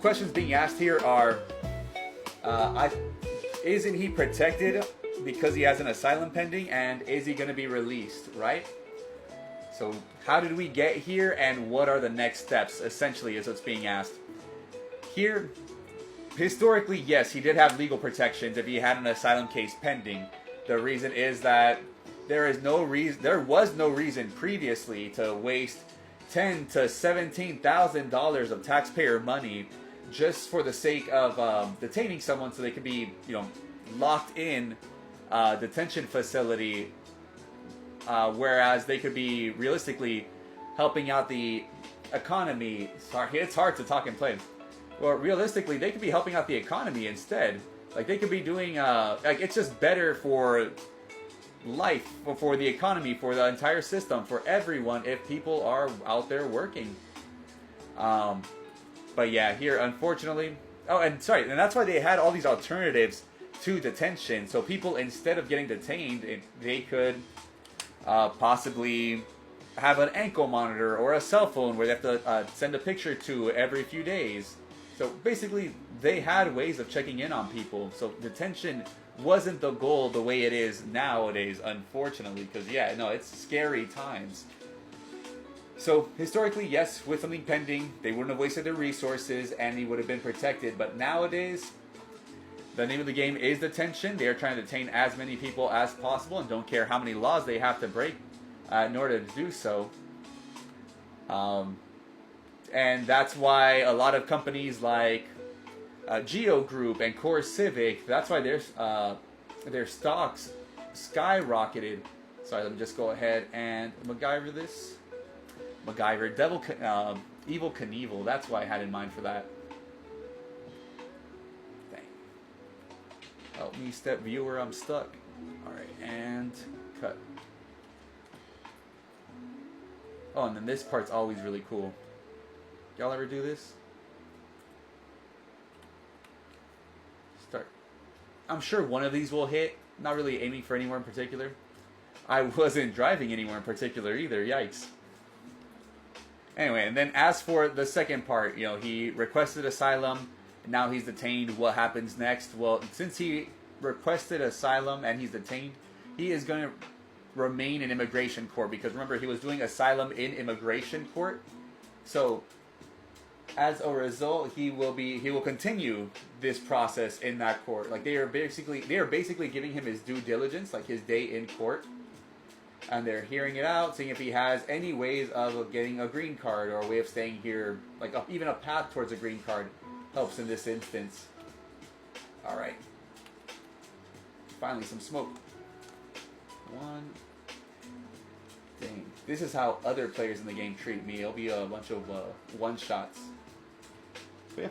questions being asked here are, isn't he protected because he has an asylum pending, and is he going to be released, right? So how did we get here, and what are the next steps, essentially, is what's being asked. Here, historically, yes, he did have legal protections if he had an asylum case pending. The reason is that there was no reason previously to waste $10,000 to $17,000 of taxpayer money just for the sake of detaining someone so they could be, locked in detention facility, whereas they could be realistically helping out the economy. Sorry, it's hard to talk and play. Well, realistically, they could be helping out the economy instead. Like, they could be doing, it's just better for life, for the economy, for the entire system, for everyone, if people are out there working. But yeah, here, unfortunately... Oh, and sorry, and that's why they had all these alternatives to detention. So people, instead of getting detained, they could possibly have an ankle monitor or a cell phone where they have to send a picture to every few days. So basically, they had ways of checking in on people. So detention wasn't the goal the way it is nowadays, unfortunately. Because, yeah, no, it's scary times. So, historically, yes, with something pending, they wouldn't have wasted their resources and he would have been protected. But nowadays, the name of the game is detention. They are trying to detain as many people as possible and don't care how many laws they have to break in order to do so. And that's why a lot of companies like Geo Group and Core Civic, that's why their stocks skyrocketed. Sorry, let me just go ahead and MacGyver this. MacGyver, Evil Knievel, that's what I had in mind for that. Dang. Help me, step viewer, I'm stuck. Alright, and cut. Oh, and then this part's always really cool. Y'all ever do this? Start. I'm sure one of these will hit. Not really aiming for anywhere in particular. I wasn't driving anywhere in particular either. Yikes. Anyway, and then as for the second part, he requested asylum. Now he's detained. What happens next? Well, since he requested asylum and he's detained, he is going to remain in immigration court. Because remember, he was doing asylum in immigration court. So as a result, he will continue this process in that court. Like they are basically giving him his due diligence, like his day in court, and they're hearing it out, seeing if he has any ways of getting a green card or a way of staying here, like even a path towards a green card helps in this instance. All right, finally some smoke. One. Dang. This is how other players in the game treat me. It'll be a bunch of one-shots. So yeah.